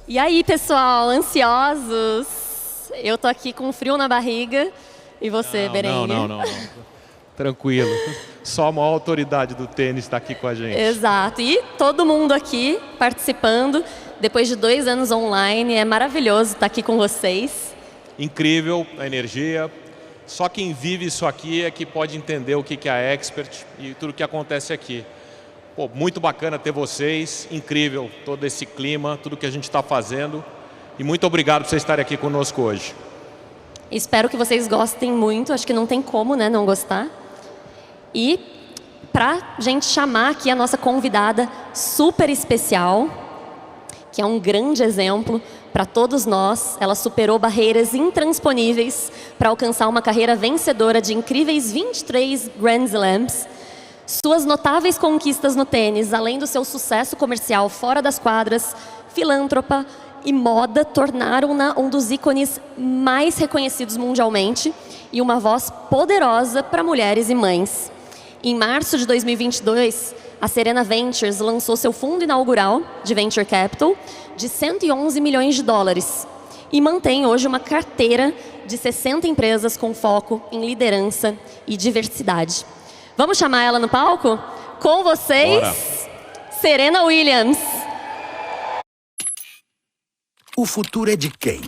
E aí, pessoal, ansiosos? Eu tô aqui com frio na barriga. E você, Berengue? Não. Tranquilo. Só a maior autoridade do tênis está aqui com a gente. Exato. E todo mundo aqui participando. Depois de 2 anos online, é maravilhoso estar aqui com vocês. Incrível a energia. Só quem vive isso aqui é que pode entender o que é a Expert e tudo o que acontece aqui. Pô, muito bacana ter vocês, incrível todo esse clima, tudo que a gente está fazendo. E muito obrigado por vocês estarem aqui conosco hoje. Espero que vocês gostem muito, acho que não tem como, né, não gostar. E para a gente chamar aqui a nossa convidada super especial, que é um grande exemplo para todos nós. Ela superou barreiras intransponíveis para alcançar uma carreira vencedora de incríveis 23 Grand Slams. Suas notáveis conquistas no tênis, além do seu sucesso comercial fora das quadras, filântropa e moda, tornaram-na um dos ícones mais reconhecidos mundialmente e uma voz poderosa para mulheres e mães. Em março de 2022, a Serena Ventures lançou seu fundo inaugural de Venture Capital de 111 milhões de dólares e mantém hoje uma carteira de 60 empresas com foco em liderança e diversidade. Vamos chamar ela no palco? Com vocês, Bora. Serena Williams. O futuro é de quem?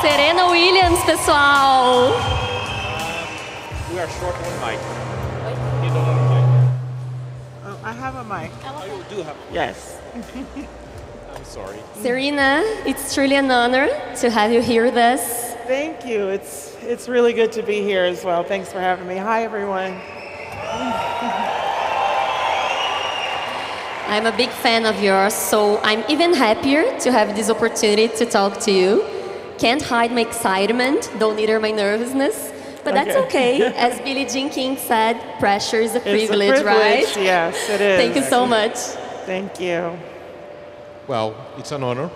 Serena Williams, pessoal. We are short on mic. You don't have a mic. Oh, I have a mic. Oh, you do have. Yes. I'm sorry. Serena, it's truly an honor to have you here with us. Thank you. It's really good to be here as well. Thanks for having me. Hi, everyone. I'm a big fan of yours, so I'm even happier to have this opportunity to talk to you. Can't hide my excitement, don't either my nervousness, but that's okay. As Billie Jean King said, pressure is a privilege, it's a privilege, right? Yes, it is. Thank you so much. Thank you. Well, it's an honor.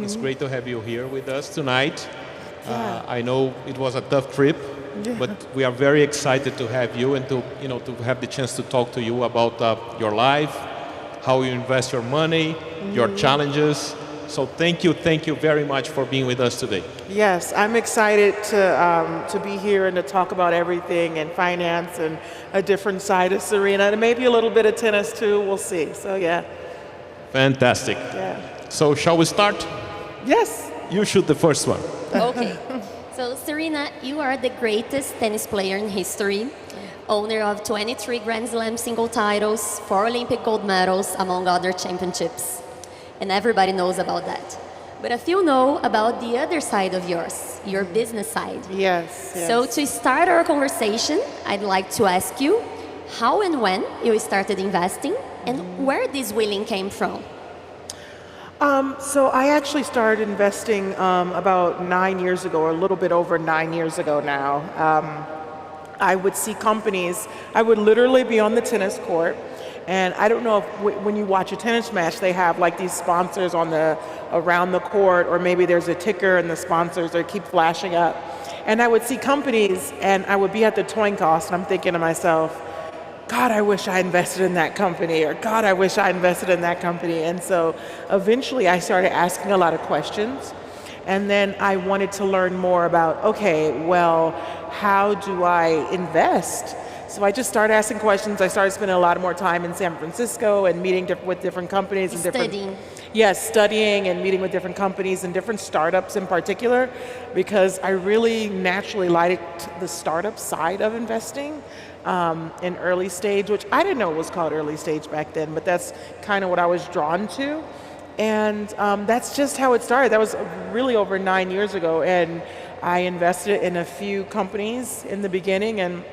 It's great to have you here with us tonight. I know it was a tough trip, but we are very excited to have you and to have the chance to talk to you about your life, how you invest your money, your challenges. So thank you very much for being with us today. Yes, I'm excited to be here and to talk about everything and finance and a different side of Serena and maybe a little bit of tennis too. We'll see. So yeah. Fantastic. Yeah. So shall we start? Yes. You shoot the first one. Okay. So Serena, you are the greatest tennis player in history, owner of 23 Grand Slam single titles, 4 Olympic gold medals, among other championships. And everybody knows about that. But a few know about the other side of yours, your business side. Yes. So to start our conversation, I'd like to ask you how and when you started investing and where this willing came from. So I actually started investing about 9 years ago, or a little bit over 9 years ago now. I would see companies, I would literally be on the tennis court, and I don't know if when you watch a tennis match, they have like these sponsors on around the court, or maybe there's a ticker and the sponsors that keep flashing up. And I would see companies, and I would be at the towing cost, and I'm thinking to myself, God, I wish I invested in that company, or God, I wish I invested in that company. And so eventually I started asking a lot of questions. And then I wanted to learn more about, okay, well, how do I invest? So I just started asking questions. I started spending a lot more time in San Francisco and meeting with different companies and Studying. Yes, studying and meeting with different companies and different startups in particular, because I really naturally liked the startup side of investing in early stage, which I didn't know it was called early stage back then, but that's kind of what I was drawn to. And that's just how it started. That was really over 9 years ago, and I invested in a few companies in the beginning and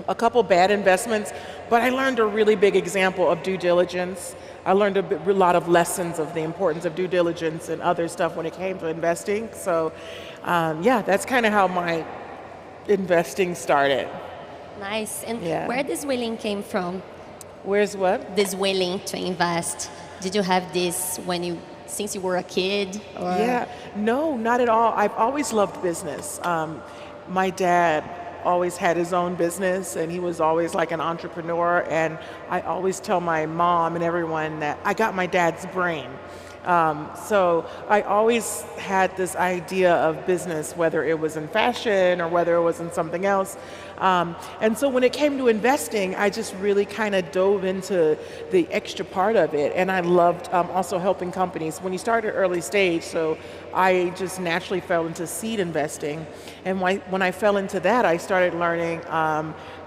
a couple bad investments, but I learned a really big example of due diligence. I learned a lot of lessons of the importance of due diligence and other stuff when it came to investing. So yeah, that's kind of how my investing started. Nice. And Yeah. where this willing came from? Where's what? This willing to invest. Did you have this since you were a kid? Or? Yeah, no, not at all. I've always loved business. My dad always had his own business, and he was always like an entrepreneur, and I always tell my mom and everyone that I got my dad's brain. So I always had this idea of business, whether it was in fashion or whether it was in something else. And so when it came to investing, I just really kind of dove into the extra part of it. And I loved also helping companies. When you start at early stage, so I just naturally fell into seed investing. And when I fell into that, I started learning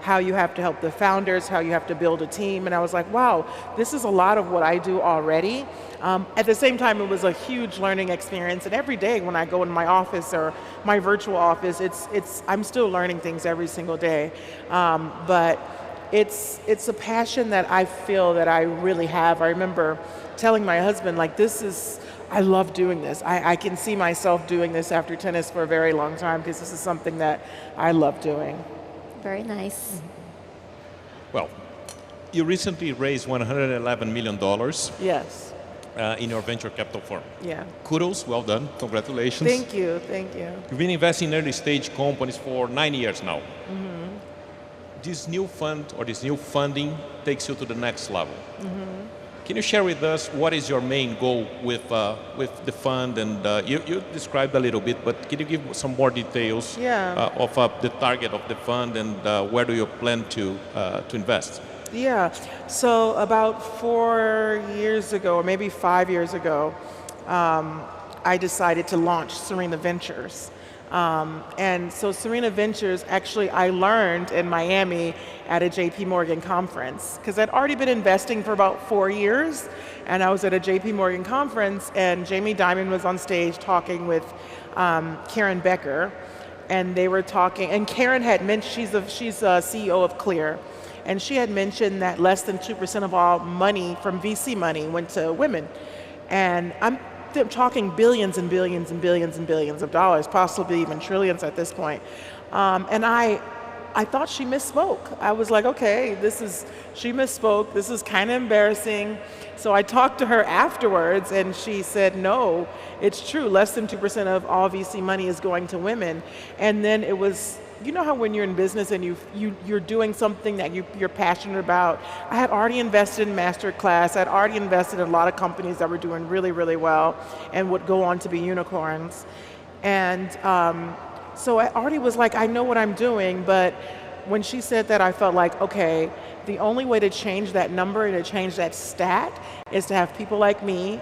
how you have to help the founders, how you have to build a team. And I was like, wow, this is a lot of what I do already. At the same time, it was a huge learning experience. And every day when I go in my office or my virtual office, I'm still learning things every single day. But it's a passion that I feel that I really have. I remember telling my husband, like, I love doing this. I can see myself doing this after tennis for a very long time because this is something that I love doing. Very nice. Well, you recently raised $111 million Yes. in your venture capital firm. Yeah. Kudos, well done, congratulations. Thank you, thank you. You've been investing in early stage companies for 9 years now. This new fund or this new funding takes you to the next level. Can you share with us what is your main goal with the fund? And you described a little bit, but can you give some more details of the target of the fund and where do you plan to invest? Yeah, so about 4 years ago, or maybe 5 years ago, I decided to launch Serena Ventures. And so Serena Ventures, actually, I learned in Miami at a JP Morgan conference, because I'd already been investing for about 4 years, and I was at a JP Morgan conference, and Jamie Dimon was on stage talking with Karen Becker, and they were talking, and Karen had mentioned, she's a CEO of Clear, and she had mentioned that less than 2% of all money from VC money went to women. And I'm talking billions and billions and billions and billions of dollars, possibly even trillions at this point. And I thought she misspoke. I was like, okay, she misspoke. This is kind of embarrassing. So I talked to her afterwards, and she said, no, it's true. Less than 2% of all VC money is going to women. And then it was, you know how when you're in business and you're doing something that you're passionate about. I had already invested in Masterclass. I'd already invested in a lot of companies that were doing really, really well and would go on to be unicorns. And so I already was like, I know what I'm doing, but when she said that, I felt like, okay, the only way to change that number and to change that stat is to have people like me,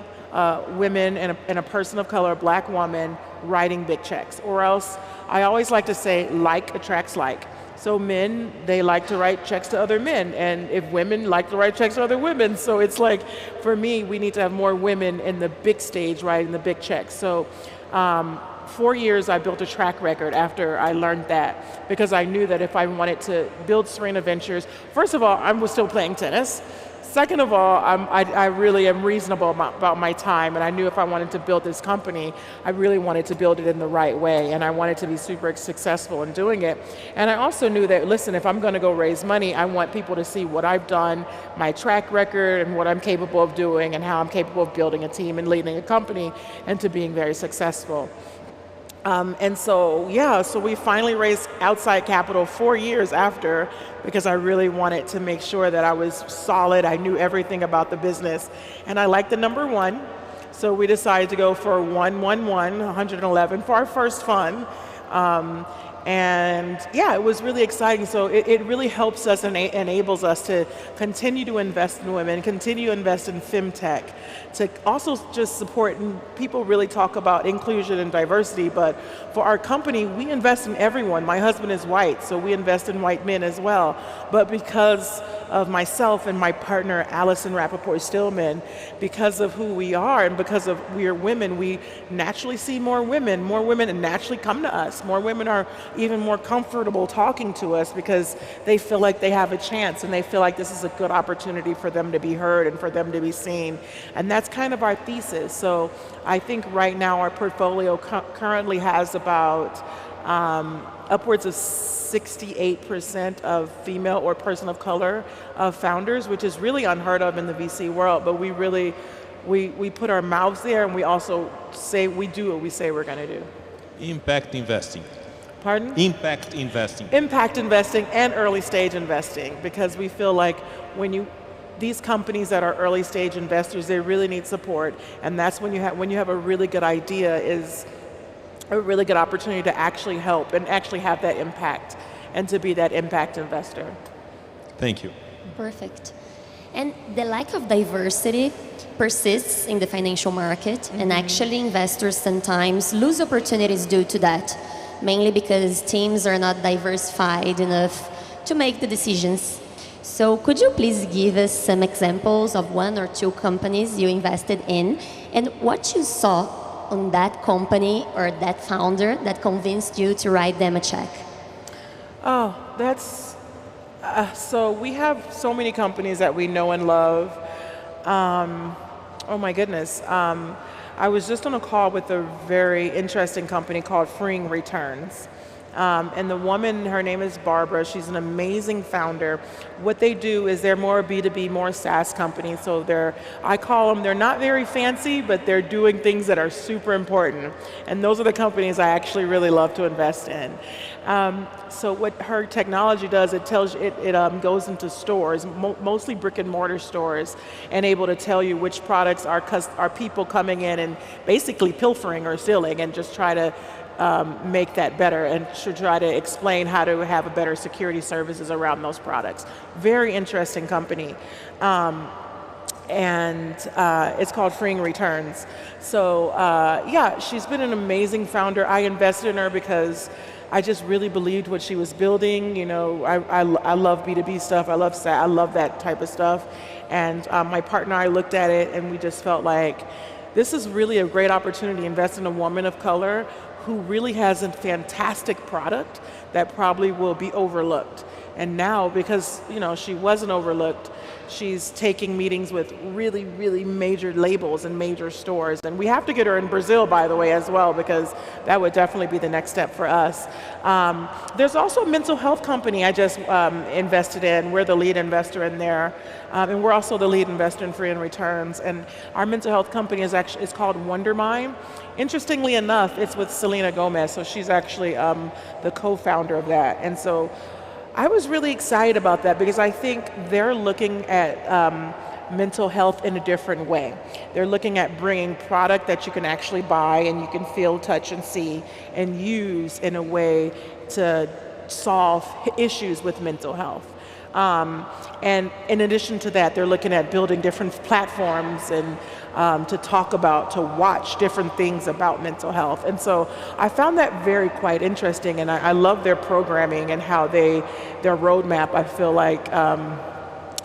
women and a person of color, a black woman, writing big checks. Or else, I always like to say, like attracts like. So men, they like to write checks to other men, and if women like to write checks to other women, so it's like, for me, we need to have more women in the big stage writing the big checks. So 4 years, I built a track record after I learned that, because I knew that if I wanted to build Serena Ventures, first of all, I was still playing tennis. Second of all, I really am reasonable about my time, and I knew if I wanted to build this company, I really wanted to build it in the right way, and I wanted to be super successful in doing it. And I also knew that, listen, if I'm going to go raise money, I want people to see what I've done, my track record, and what I'm capable of doing, and how I'm capable of building a team and leading a company, and to being very successful. And so, yeah, so we finally raised outside capital 4 years after, because I really wanted to make sure that I was solid. I knew everything about the business, and I liked the number 1. So we decided to go for 111 for our first fund. And yeah, it was really exciting. So it really helps us and enables us to continue to invest in women, continue to invest in FemTech, to also just support, and people really talk about inclusion and diversity, but for our company, we invest in everyone. My husband is white, so we invest in white men as well. But because of myself and my partner, Allison Rappaport-Stillman, because of who we are and because of we are women, we naturally see more women naturally come to us. More women are even more comfortable talking to us because they feel like they have a chance and they feel like this is a good opportunity for them to be heard and for them to be seen. And that's kind of our thesis. So I think right now our portfolio currently has about upwards of 68% of female or person of color founders, which is really unheard of in the VC world. But we really, we put our mouths there, and we also say we do what we say we're going to do. Impact investing. Pardon? Impact investing. Impact investing and early stage investing, because we feel like these companies that are early stage investors, they really need support, and that's when you have a really good idea, is a really good opportunity to actually help and actually have that impact and to be that impact investor. Thank you. Perfect. And the lack of diversity persists in the financial market, and actually investors sometimes lose opportunities due to that, mainly because teams are not diversified enough to make the decisions. So could you please give us some examples of one or two companies you invested in and what you saw on that company or that founder that convinced you to write them a check? Oh, that's, so we have so many companies that we know and love. Oh my goodness. I was just on a call with a very interesting company called Freeing Returns. And the woman, her name is Barbara, she's an amazing founder. What they do is they're more B2B, more SaaS companies. So I call them, they're not very fancy, but they're doing things that are super important. And those are the companies I actually really love to invest in. So what her technology does, it tells you, it goes into stores, mostly brick and mortar stores, and able to tell you which products are people coming in and basically pilfering or stealing, and just try to make that better and to try to explain how to have a better security services around those products. Very interesting company. And it's called Freeing Returns. So yeah, she's been an amazing founder. I invested in her because I just really believed what she was building. You know, I love B2B stuff. I love that type of stuff. And my partner and I looked at it and we just felt like this is really a great opportunity to invest in a woman of color who really has a fantastic product that probably will be overlooked. And now, because she wasn't overlooked, she's taking meetings with really, really major labels and major stores. And we have to get her in Brazil, by the way, as well, because that would definitely be the next step for us. There's also a mental health company I just invested in. We're the lead investor in there. And we're also the lead investor in Freeing Returns. And our mental health company is called Wondermind. Interestingly enough, it's with Selena Gomez, so she's actually the co-founder of that. And so I was really excited about that because I think they're looking at mental health in a different way. They're looking at bringing product that you can actually buy and you can feel, touch, and see and use in a way to solve issues with mental health. And in addition to that, they're looking at building different platforms and to watch different things about mental health. And so I found that quite interesting, and I love their programming and how their roadmap, I feel like,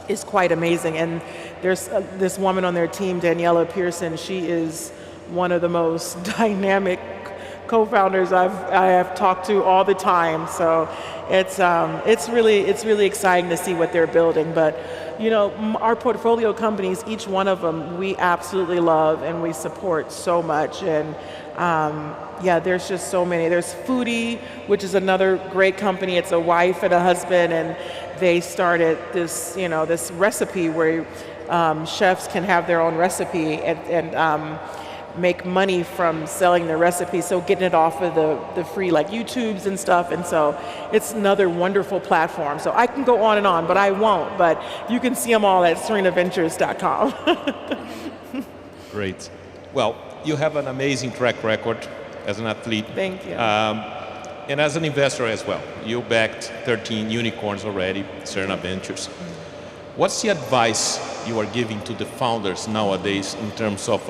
is quite amazing. And there's this woman on their team, Daniela Pearson. She is one of the most dynamic co-founders I have talked to all the time. So it's really exciting to see what they're building. But our portfolio companies, each one of them, we absolutely love and we support so much. And yeah, there's just so many. There's Foodie, which is another great company. It's a wife and a husband, and they started this this recipe where chefs can have their own recipe and make money from selling their recipe, so getting it off of the free YouTubes and stuff. And so it's another wonderful platform. So I can go on and on, but I won't. But you can see them all at serenaventures.com. Great. Well, you have an amazing track record as an athlete. Thank you. And as an investor as well, you backed 13 unicorns already, Serena Ventures. What's the advice you are giving to the founders nowadays in terms of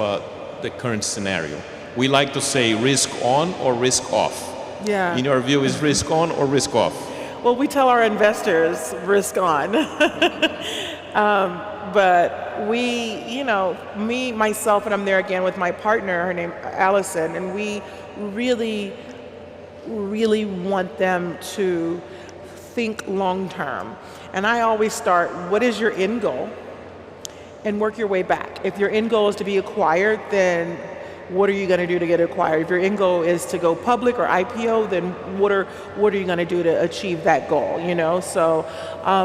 the current scenario? We like to say risk on or risk off. Yeah. In your view, is risk on or risk off? Well, we tell our investors risk on. But we, you know, me, myself, and I'm there again with my partner, her name Allison, and we really want them to think long term. And I always start, what is your end goal? And work your way back. If your end goal is to be acquired, then what are you going to do to get acquired? If your end goal is to go public or IPO, then what are you going to do to achieve that goal? You know, so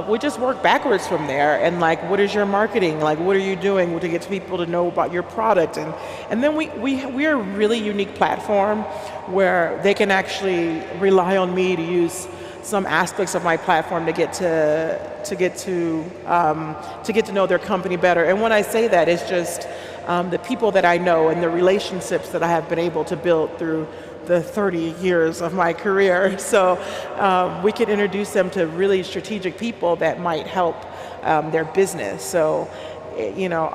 we just work backwards from there. And like, what is your marketing? Like, what are you doing to get people to know about your product? And then we're a really unique platform where they can actually rely on me to use some aspects of my platform to get to know their company better. And when I say that, it's just the people that I know and the relationships that I have been able to build through the 30 years of my career. So we can introduce them to really strategic people that might help their business. So, you know,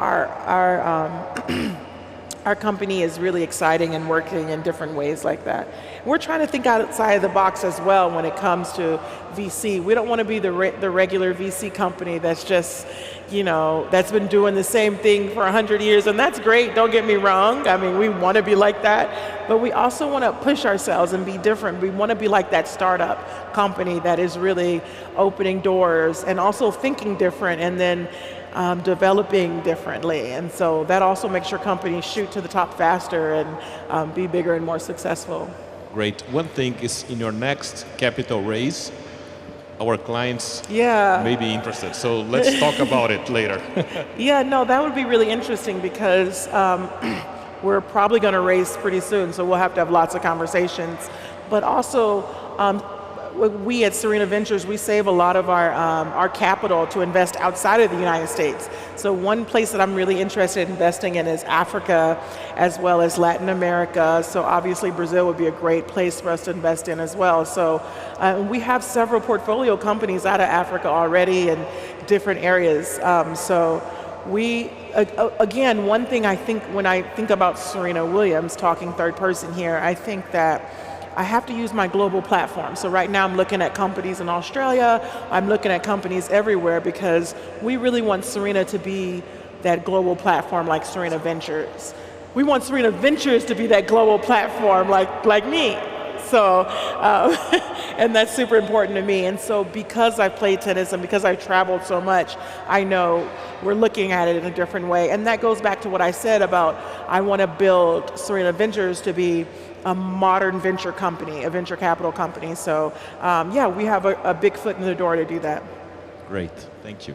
our company is really exciting and working in different ways like that. We're trying to think outside of the box as well when it comes to VC. We don't want to be the regular VC company that's just, you know, that's been doing the same thing for 100 years, and that's great, don't get me wrong. I mean, we want to be like that, but we also want to push ourselves and be different. We want to be like that startup company that is really opening doors and also thinking different and then developing differently. And so that also makes your company shoot to the top faster and be bigger and more successful. Great. One thing is in your next capital raise, our clients may be interested. So let's talk about it later. Yeah, no, that would be really interesting because we're probably going to raise pretty soon, so we'll have to have lots of conversations. But also, we at Serena Ventures, we save a lot of our capital to invest outside of the United States. So one place that I'm really interested in investing in is Africa, as well as Latin America. So obviously Brazil would be a great place for us to invest in as well. So we have several portfolio companies out of Africa already in different areas. So we, again, one thing I think when I think about Serena Williams, talking third person here, I think that I have to use my global platform. So right now I'm looking at companies in Australia, I'm looking at companies everywhere because we really want Serena to be that global platform like Serena Ventures. We want Serena Ventures to be that global platform like me. So, and that's super important to me. And so because I've played tennis and because I've traveled so much, I know we're looking at it in a different way. And that goes back to what I said about I want to build Serena Ventures to be a modern venture company, a venture capital company. So yeah, we have a big foot in the door to do that. Great, thank you.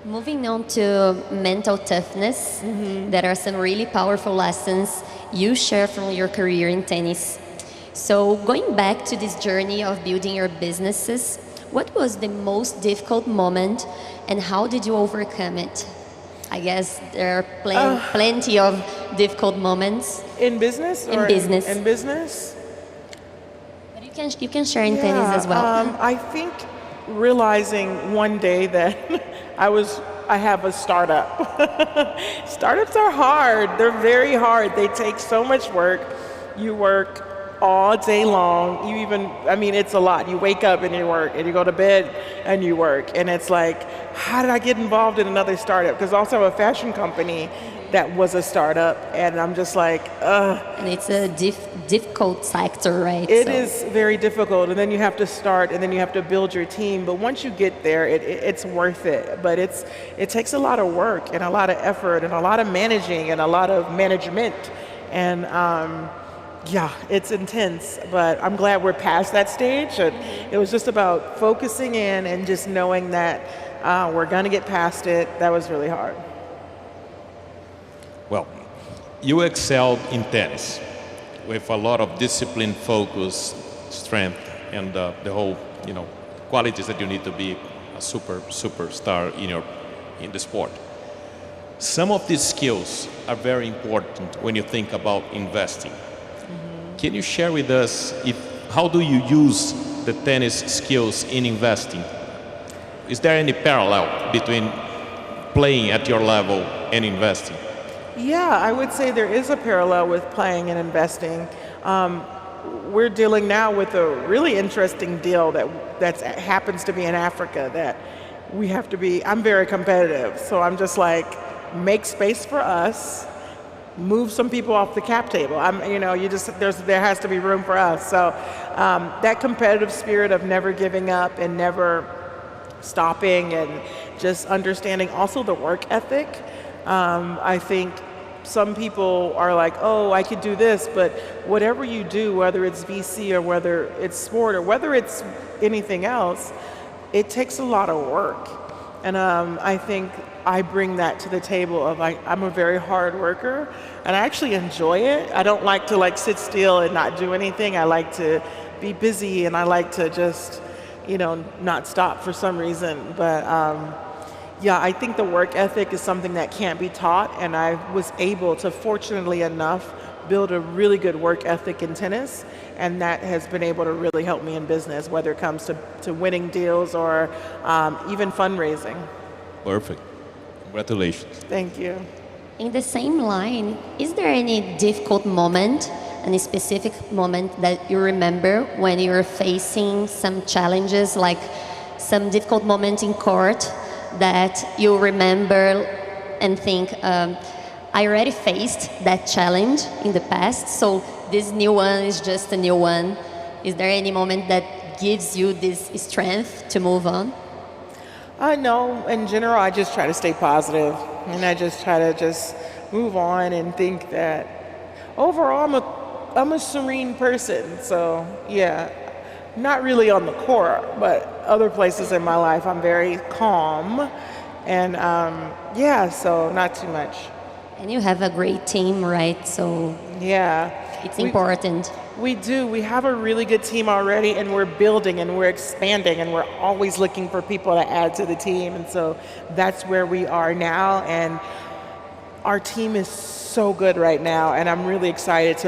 Moving on to mental toughness, there are some really powerful lessons you share from your career in tennis. So going back to this journey of building your businesses, what was the most difficult moment and how did you overcome it? I guess there are plenty of difficult moments. In business? In business. In business? But you can share in tennis as well. I think realizing one day that I have a startup. Startups are hard. They're very hard. They take so much work. You work all day long. It's a lot. You wake up and you work, and you go to bed and you work. And it's like, how did I get involved in another startup? Because also a fashion company that was a startup, and I'm just like, ugh. And it's a difficult sector, right? It is very difficult, and then you have to start, and then you have to build your team. But once you get there, it's worth it. But it takes a lot of work and a lot of effort and a lot of managing and a lot of management. And yeah, it's intense, but I'm glad we're past that stage. It was just about focusing in and just knowing that we're going to get past it. That was really hard. Well, you excelled in tennis with a lot of discipline, focus, strength, and the whole, qualities that you need to be a superstar in the sport. Some of these skills are very important when you think about investing. Can you share with us how do you use the tennis skills in investing? Is there any parallel between playing at your level and investing? Yeah, I would say there is a parallel with playing and investing. We're dealing now with a really interesting deal that happens to be in Africa that we have to be, I'm very competitive, so I'm just like, make space for us, move some people off the cap table. There has to be room for us. So that competitive spirit of never giving up and never stopping and just understanding also the work ethic. I think some people are like, oh, I could do this, but whatever you do, whether it's VC or whether it's sport or whether it's anything else, it takes a lot of work. And I think I bring that to the table of I'm a very hard worker and I actually enjoy it. I don't like to sit still and not do anything. I like to be busy and I like to just, not stop for some reason. But yeah, I think the work ethic is something that can't be taught, and I was able to, fortunately enough, build a really good work ethic in tennis, and that has been able to really help me in business, whether it comes to winning deals or even fundraising. Perfect. Congratulations. Thank you. In the same line, is there any difficult moment, any specific moment that you remember when you were facing some challenges, like some difficult moment in court that you remember and think, I already faced that challenge in the past, so this new one is just a new one. Is there any moment that gives you this strength to move on? No, in general, I just try to stay positive, and I just try to just move on and think that overall I'm a serene person. So yeah, not really on the court, but other places in my life I'm very calm, and yeah, so not too much. And you have a great team, right? So yeah, it's important. We do. We have a really good team already, and we're building and we're expanding, and we're always looking for people to add to the team. And so that's where we are now, and our team is so good right now, and I'm really excited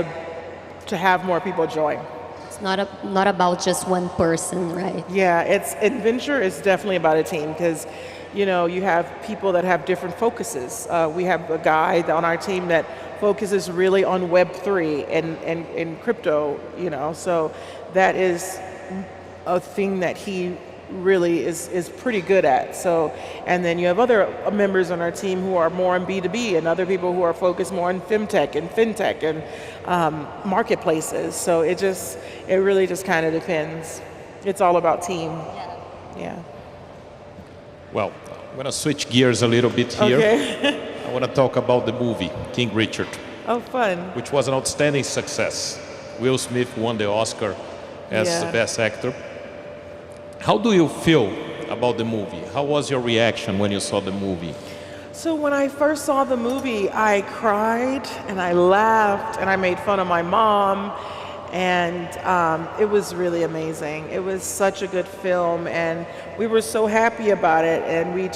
to have more people join. It's not about just one person, right? Yeah, Adventure is definitely about a team, because you have people that have different focuses. We have a guy on our team that focuses really on Web3 and crypto, so that is a thing that he really is pretty good at. So, and then you have other members on our team who are more on B2B, and other people who are focused more on fintech and marketplaces. So it really just kind of depends. It's all about team. Yeah. Well, I'm going to switch gears a little bit here. Okay. I want to talk about the movie, King Richard. Oh, fun. Which was an outstanding success. Will Smith won the Oscar as the best actor. How do you feel about the movie? How was your reaction when you saw the movie? So when I first saw the movie, I cried and I laughed and I made fun of my mom, and it was really amazing. It was such a good film, and we were so happy about it, and we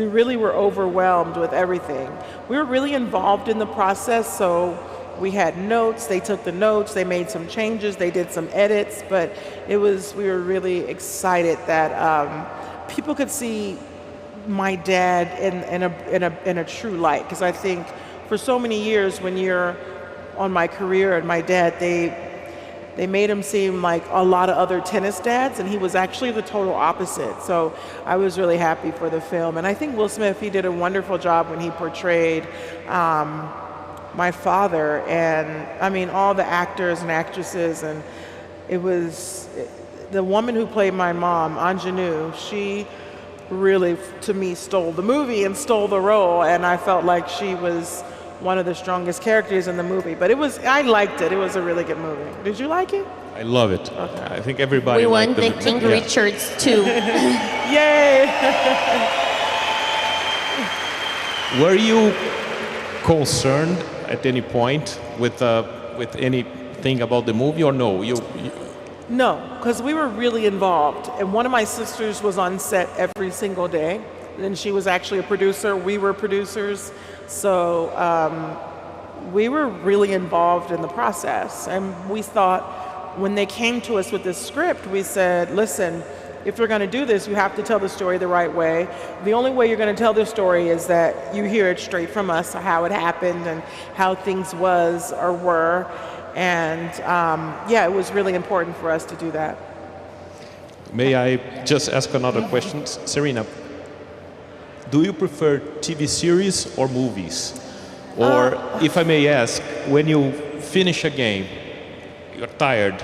really were overwhelmed with everything. We were really involved in the process, so we had notes, they took the notes, they made some changes, they did some edits, but we were really excited that people could see my dad in a true light, because I think for so many years when you're on my career and my dad, they made him seem like a lot of other tennis dads, and he was actually the total opposite. So I was really happy for the film. And I think Will Smith, he did a wonderful job when he portrayed my father, and I mean all the actors and actresses, and it was the woman who played my mom, Ingenue, she really, to me, stole the movie and stole the role, and I felt like she was one of the strongest characters in the movie. But I liked it. It was a really good movie. Did you like it? I love it. Okay. I think everybody we won liked the King Richards too. Yay! Were you concerned at any point with anything about the movie, or no? No, because we were really involved. And one of my sisters was on set every single day. And she was actually a producer. We were producers. So we were really involved in the process. And we thought when they came to us with this script, we said, listen, if you're going to do this, you have to tell the story the right way. The only way you're going to tell this story is that you hear it straight from us, how it happened and how things was or were. And yeah, it was really important for us to do that. May I just ask another question? Serena, do you prefer TV series or movies? Or if I may ask, when you finish a game, you're tired,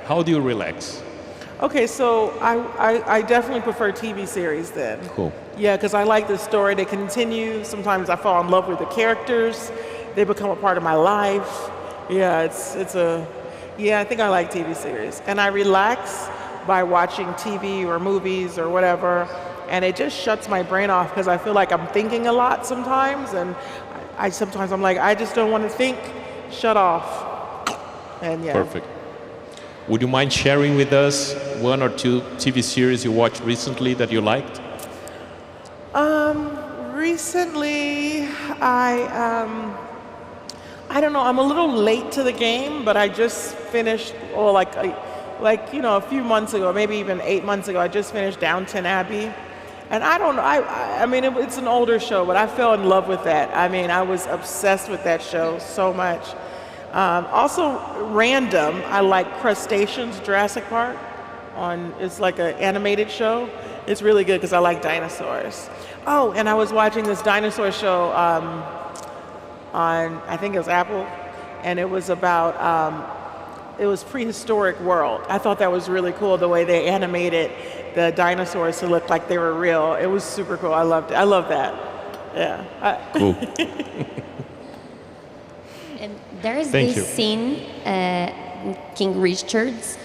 how do you relax? Okay, so I definitely prefer TV series then. Cool. Yeah, because I like the story to continue. Sometimes I fall in love with the characters. They become a part of my life. Yeah, I think I like TV series. And I relax by watching TV or movies or whatever, and it just shuts my brain off because I feel like I'm thinking a lot sometimes, and sometimes I'm like, I just don't want to think, shut off. And yeah. Perfect. Would you mind sharing with us one or two TV series you watched recently that you liked? Recently, I don't know, I'm a little late to the game, but I just finished, a few months ago, maybe even 8 months ago, I just finished Downton Abbey. And I don't know, I mean, it's an older show, but I fell in love with that. I mean, I was obsessed with that show so much. Also, random, I like Crustaceans, Jurassic Park. It's like an animated show. It's really good because I like dinosaurs. Oh, and I was watching this dinosaur show on, I think it was Apple, and it was about, it was prehistoric world. I thought that was really cool, the way they animated the dinosaurs to look like they were real. It was super cool. I loved it. I love that. Yeah. Cool. And there is this scene, King Richard's,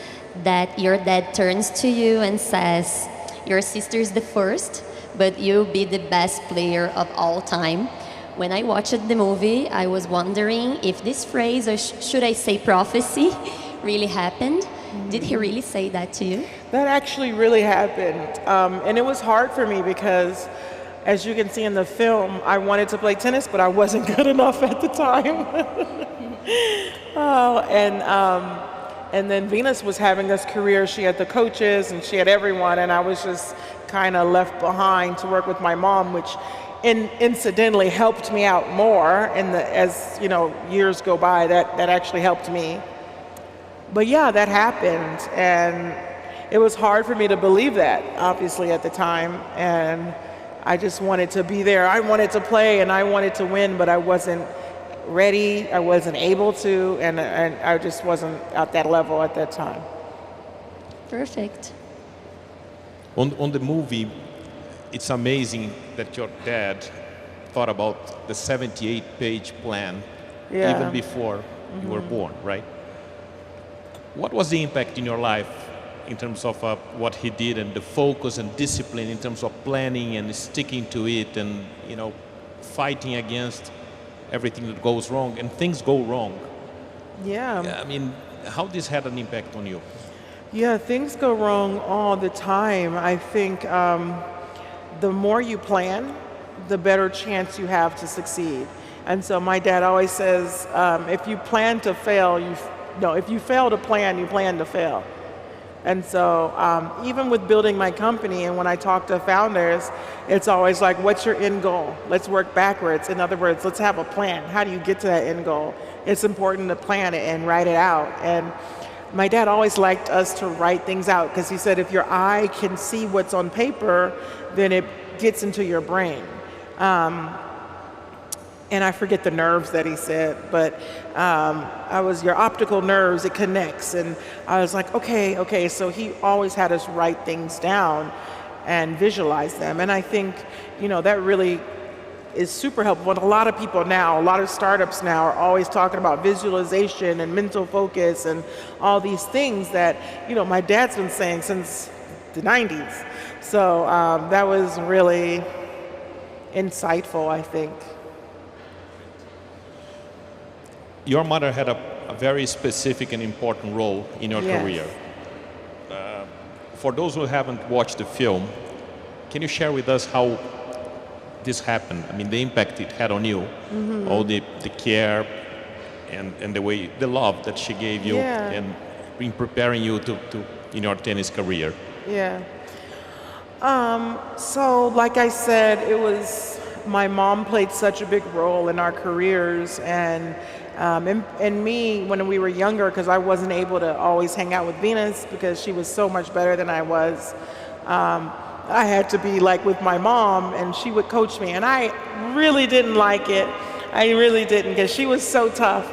that your dad turns to you and says, your sister's the first, but you'll be the best player of all time. When I watched the movie, I was wondering if this phrase, or should I say prophecy, really happened. Did he really say that to you? That actually really happened. And it was hard for me because, as you can see in the film, I wanted to play tennis, but I wasn't good enough at the time. And then Venus was having this career. She had the coaches and she had everyone, and I was just kind of left behind to work with my mom, which incidentally helped me out more. And as you know, years go by, that actually helped me. But yeah, that happened, and it was hard for me to believe that, obviously, at the time. And I just wanted to be there. I wanted to play and I wanted to win, but I wasn't ready. I wasn't able to, and I just wasn't at that level at that time. Perfect. On the movie, it's amazing that your dad thought about the 78-page plan even before you were born, right? What was the impact in your life in terms of what he did and the focus and discipline in terms of planning and sticking to it and, you know, fighting against everything that goes wrong, and things go wrong? Yeah. I mean, how this had an impact on you? Yeah, things go wrong all the time. I think the more you plan, the better chance you have to succeed. And so my dad always says, if you plan to fail, if you fail to plan, you plan to fail. And so even with building my company, and when I talk to founders, it's always like, what's your end goal? Let's work backwards. In other words, let's have a plan. How do you get to that end goal? It's important to plan it and write it out. And my dad always liked us to write things out, because he said if your eye can see what's on paper, then it gets into your brain. And I forget the nerves that he said, but your optical nerves, it connects. And I was like, okay. So he always had us write things down and visualize them. And I think, that really is super helpful. And a lot of people now, a lot of startups now are always talking about visualization and mental focus and all these things that, my dad's been saying since the 90s. So that was really insightful, I think. Your mother had a very specific and important role in your career. For those who haven't watched the film, can you share with us how this happened? I mean, the impact it had on you, all the care and the love that she gave you, and been preparing you to in your tennis career? Yeah. So like I said, it was my mom played such a big role in our careers, and me when we were younger, because I wasn't able to always hang out with Venus because she was so much better than I was. I had to be like with my mom, and she would coach me, and I really didn't like it. I really didn't, because she was so tough.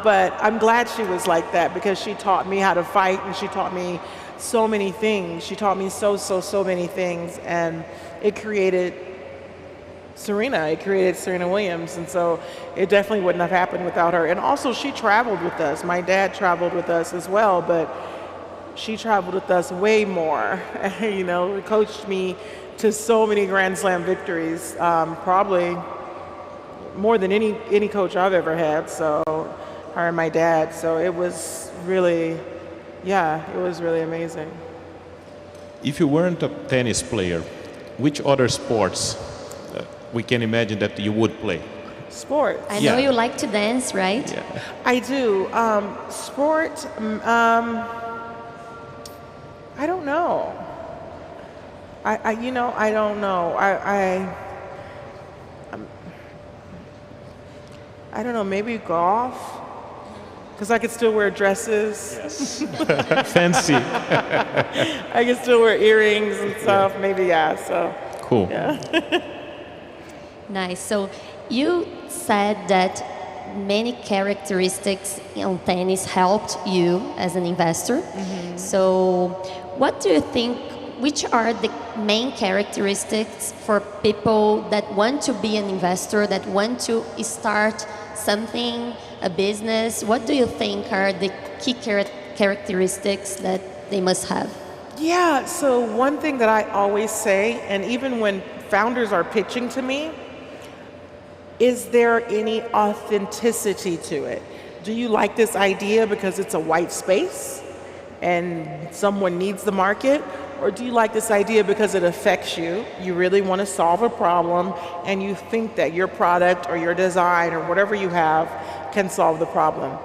But I'm glad she was like that, because she taught me how to fight, and she taught me so many things. She taught me so many things, and it created Serena. It created Serena Williams, and so it definitely wouldn't have happened without her. And also, she traveled with us. My dad traveled with us as well, but she traveled with us way more. You know, coached me to so many Grand Slam victories, probably more than any coach I've ever had. So, her and my dad. So it was really, yeah, it was really amazing. If you weren't a tennis player, which other sports we can imagine that you would play? Sports. I know you like to dance, right? Yeah. I do. Sport, I don't know. I don't know. I don't know, maybe golf? Because I could still wear dresses. Yes. Fancy. I could still wear earrings and stuff, yeah. Maybe, yeah, so. Cool. Yeah. Nice. So you said that many characteristics on tennis helped you as an investor. Mm-hmm. So what do you think, which are the main characteristics for people that want to be an investor, that want to start something, a business? What do you think are the key characteristics that they must have? Yeah, so one thing that I always say, and even when founders are pitching to me, is there any authenticity to it? Do you like this idea because it's a white space and someone needs the market? Or do you like this idea because it affects you? You really want to solve a problem, and you think that your product or your design or whatever you have can solve the problem.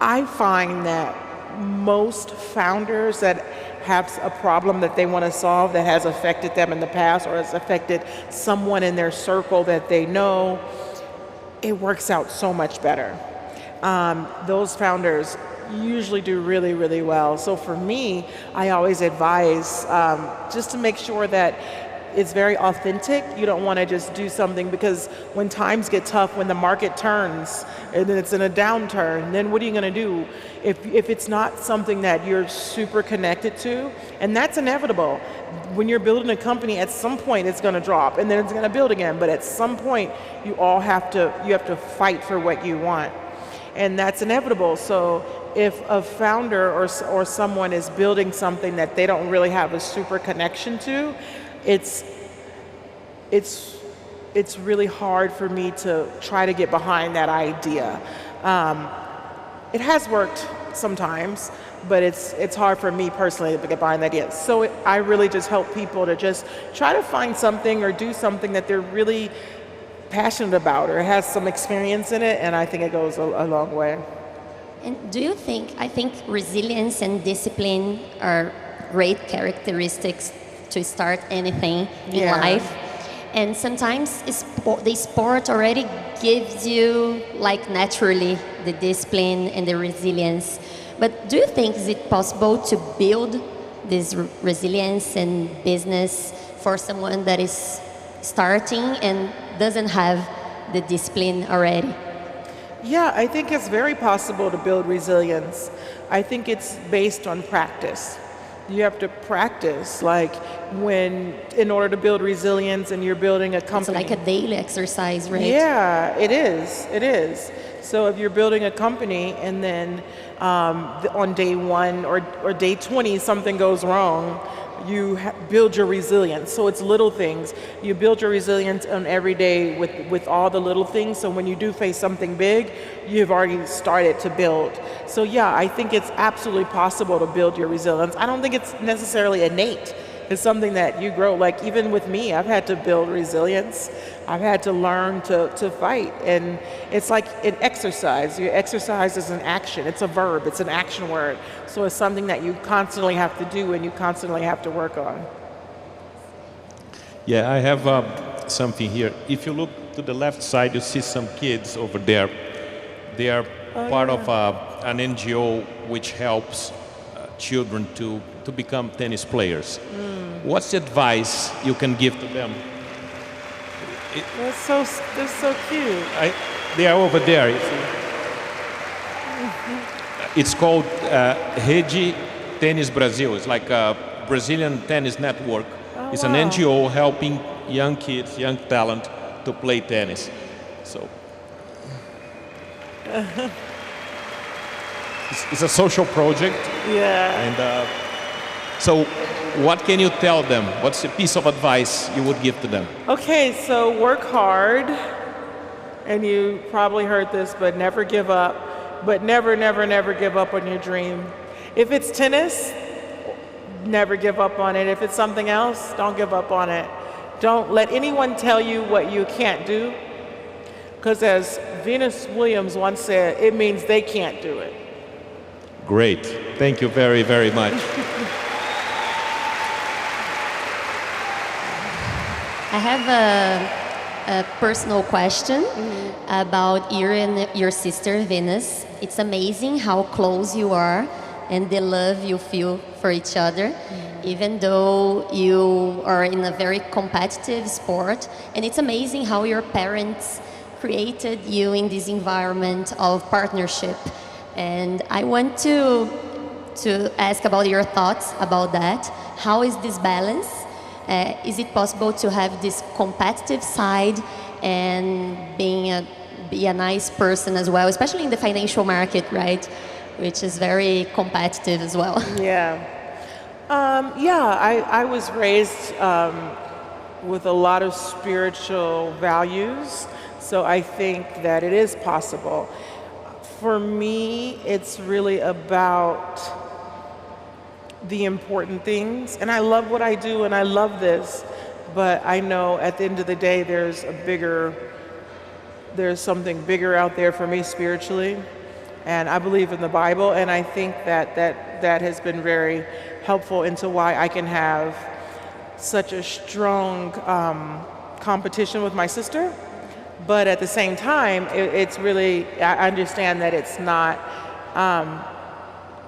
I find that most founders that have a problem that they want to solve that has affected them in the past, or has affected someone in their circle that they know, it works out so much better. Those founders usually do really, really well. So for me, I always advise just to make sure that it's very authentic. You don't want to just do something, because when times get tough, when the market turns and then it's in a downturn, then what are you going to do? If it's not something that you're super connected to, and that's inevitable. When you're building a company, at some point it's going to drop and then it's going to build again. But at some point, you have to fight for what you want, and that's inevitable. So if a founder or someone is building something that they don't really have a super connection to, it's really hard for me to try to get behind that idea. It has worked sometimes, but it's hard for me personally to get behind that idea. So I really just help people to just try to find something or do something that they're really passionate about or has some experience in it, and I think it goes a long way. And do you think, I think resilience and discipline are great characteristics to start anything in life. And sometimes the sport already gives you, like, naturally the discipline and the resilience. But do you think is it possible to build this resilience and business for someone that is starting and doesn't have the discipline already? Yeah, I think it's very possible to build resilience. I think it's based on practice. You have to practice, like in order to build resilience and you're building a company. It's like a daily exercise, right? Yeah, it is. So if you're building a company and then on day 1 or day 20 something goes wrong, you build your resilience. So it's little things. You build your resilience on every day with all the little things. So when you do face something big, you've already started to build. So yeah, I think it's absolutely possible to build your resilience. I don't think it's necessarily innate. It's something that you grow. Like even with me, I've had to build resilience. I've had to learn to fight. And it's like an exercise. Your exercise is an action. It's a verb. It's an action word. So it's something that you constantly have to do and you constantly have to work on. Yeah, I have something here. If you look to the left side, you see some kids over there. They are part of an NGO which helps children to become tennis players. What's the advice you can give to them? They're so cute. They are over there. You see. It's called Rede Tênis Brasil. It's like a Brazilian tennis network. It's an NGO helping young kids, young talent to play tennis. So it's a social project. Yeah. And so what can you tell them? What's a piece of advice you would give to them? Okay, so work hard. And you probably heard this, but never give up. But never, never, never give up on your dream. If it's tennis, never give up on it. If it's something else, don't give up on it. Don't let anyone tell you what you can't do. Because as Venus Williams once said, it means they can't do it. Great. Thank you very, very much. I have a personal question about you and your sister, Venus. It's amazing how close you are and the love you feel for each other, even though you are in a very competitive sport. And it's amazing how your parents created you in this environment of partnership. And I want to ask about your thoughts about that. How is this balance? Is it possible to have this competitive side and be a nice person as well, especially in the financial market, right? Which is very competitive as well. Yeah. I was raised with a lot of spiritual values, so I think that it is possible. For me, it's really about the important things, and I love what I do and I love this, but I know at the end of the day there's something bigger out there for me spiritually, and I believe in the Bible, and I think that has been very helpful into why I can have such a strong competition with my sister. But at the same time, it's really, I understand that it's not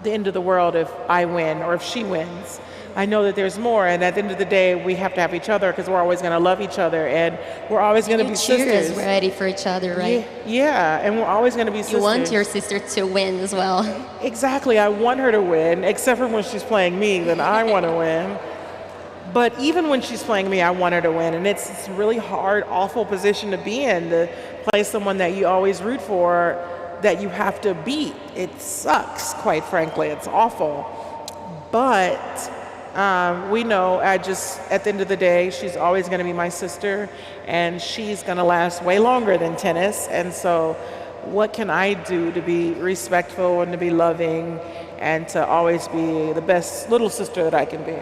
the end of the world if I win or if she wins. I know that there's more, and at the end of the day, we have to have each other because we're always going to love each other, and we're always going to be sisters. We're ready for each other, right? Yeah, and we're always going to be sisters. You want your sister to win as well. Exactly, I want her to win, except for when she's playing me, then I want to win. But even when she's playing me, I want her to win, and it's a really hard, awful position to be in, to play someone that you always root for, that you have to beat. It sucks, quite frankly. It's awful. But we know at the end of the day, she's always going to be my sister, and she's going to last way longer than tennis. And so what can I do to be respectful and to be loving and to always be the best little sister that I can be?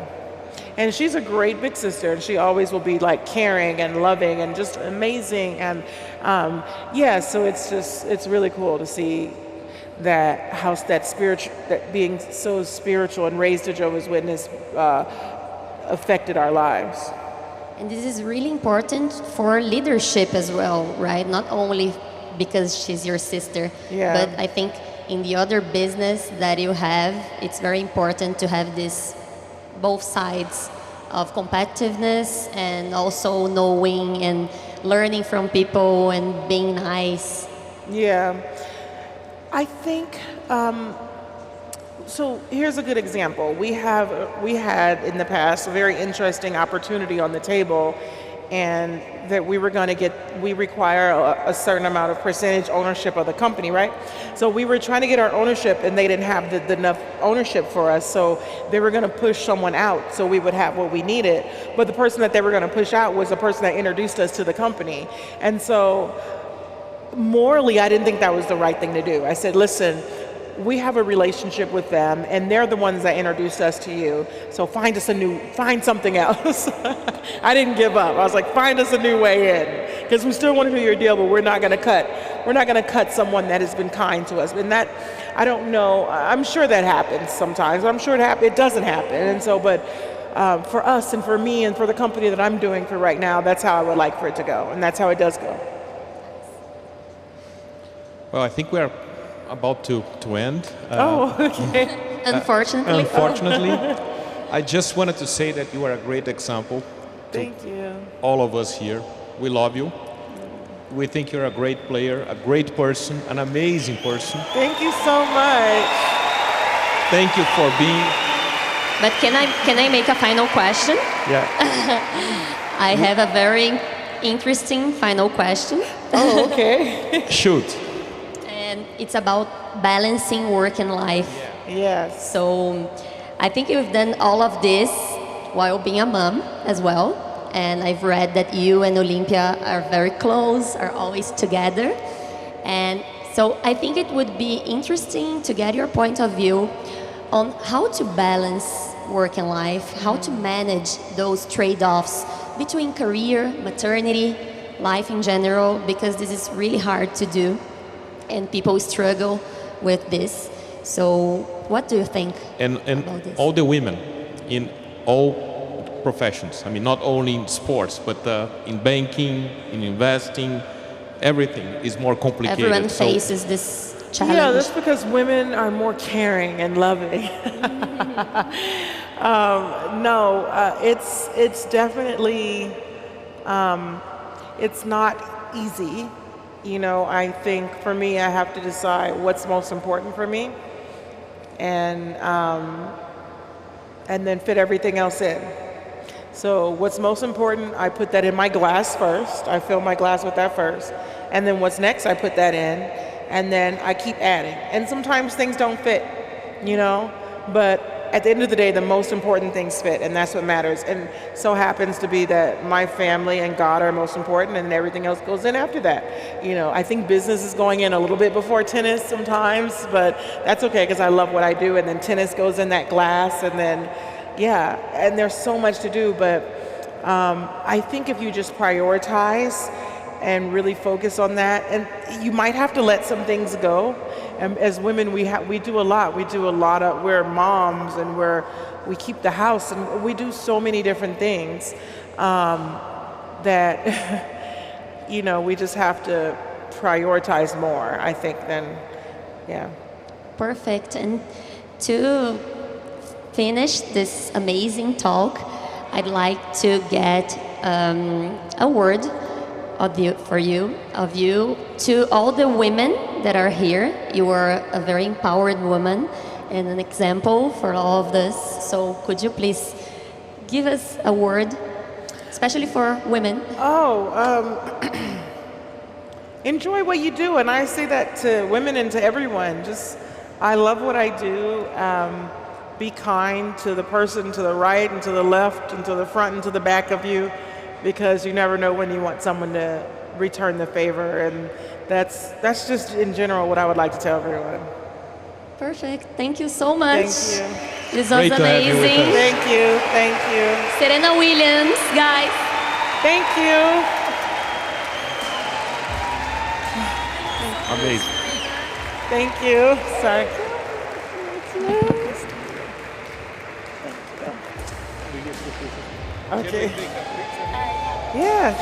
And she's a great big sister, and she always will be like caring and loving and just amazing. And so it's really cool to see that being so spiritual and raised a Jehovah's Witness affected our lives. And this is really important for leadership as well, right? Not only because she's your sister, but I think in the other business that you have, it's very important to have this both sides of competitiveness and also knowing and learning from people and being nice. Yeah, I think, so here's a good example. We had in the past a very interesting opportunity on the table, and that we require a certain amount of percentage ownership of the company, right? So we were trying to get our ownership, and they didn't have enough ownership for us, so they were going to push someone out so we would have what we needed. But the person that they were going to push out was the person that introduced us to the company. And so morally, I didn't think that was the right thing to do. I said, listen, we have a relationship with them, and they're the ones that introduced us to you. So find something else. I didn't give up. I was like, find us a new way in, because we still want to do your deal, but we're not going to cut someone that has been kind to us. And that, I don't know. I'm sure that happens sometimes. I'm sure it doesn't happen. And so, but for us and for me and for the company that I'm doing for right now, that's how I would like for it to go, and that's how it does go. Well, I think we are about to end. Okay. Unfortunately. I just wanted to say that you are a great example. Thank you. All of us here. We love you. We think you're a great player, a great person, an amazing person. Thank you so much. Thank you for being... But can I make a final question? Yeah. I have a very interesting final question. Oh, okay. Shoot. And it's about balancing work and life. Yes. So I think you've done all of this while being a mom as well. And I've read that you and Olympia are very close, are always together. And so I think it would be interesting to get your point of view on how to balance work and life, how to manage those trade-offs between career, maternity, life in general, because this is really hard to do and people struggle with this. So what do you think about this? All the women in all professions, I mean, not only in sports, but in banking, in investing, everything is more complicated. Everyone faces this challenge. Yeah, that's because women are more caring and loving. It's definitely, it's not easy. You know, I think for me, I have to decide what's most important for me, and then fit everything else in. So what's most important, I put that in my glass first. I fill my glass with that first. And then what's next, I put that in. And then I keep adding. And sometimes things don't fit, you know? But at the end of the day, the most important things fit, and that's what matters. And so happens to be that my family and God are most important, and everything else goes in after that. You know, I think business is going in a little bit before tennis sometimes, but that's okay because I love what I do. And then tennis goes in that glass, and then yeah, and there's so much to do, but I think if you just prioritize and really focus on that, and you might have to let some things go. And as women, we do a lot. We're moms, and we keep the house, and we do so many different things that you know, we just have to prioritize more, I think, than yeah. Perfect. And to finish this amazing talk, I'd like to get a word of you to all the women that are here. You are a very empowered woman and an example for all of this. So could you please give us a word, especially for women? Enjoy what you do, and I say that to women and to everyone. Just, I love what I do. Be kind to the person to the right and to the left and to the front and to the back of you, because you never know when you want someone to return the favor. And that's just in general what I would like to tell everyone. Perfect. Thank you so much. Thank you. This was amazing. Thank you. Serena Williams, guys. Thank you. Amazing. Thank you. Sorry. Okay. Yeah.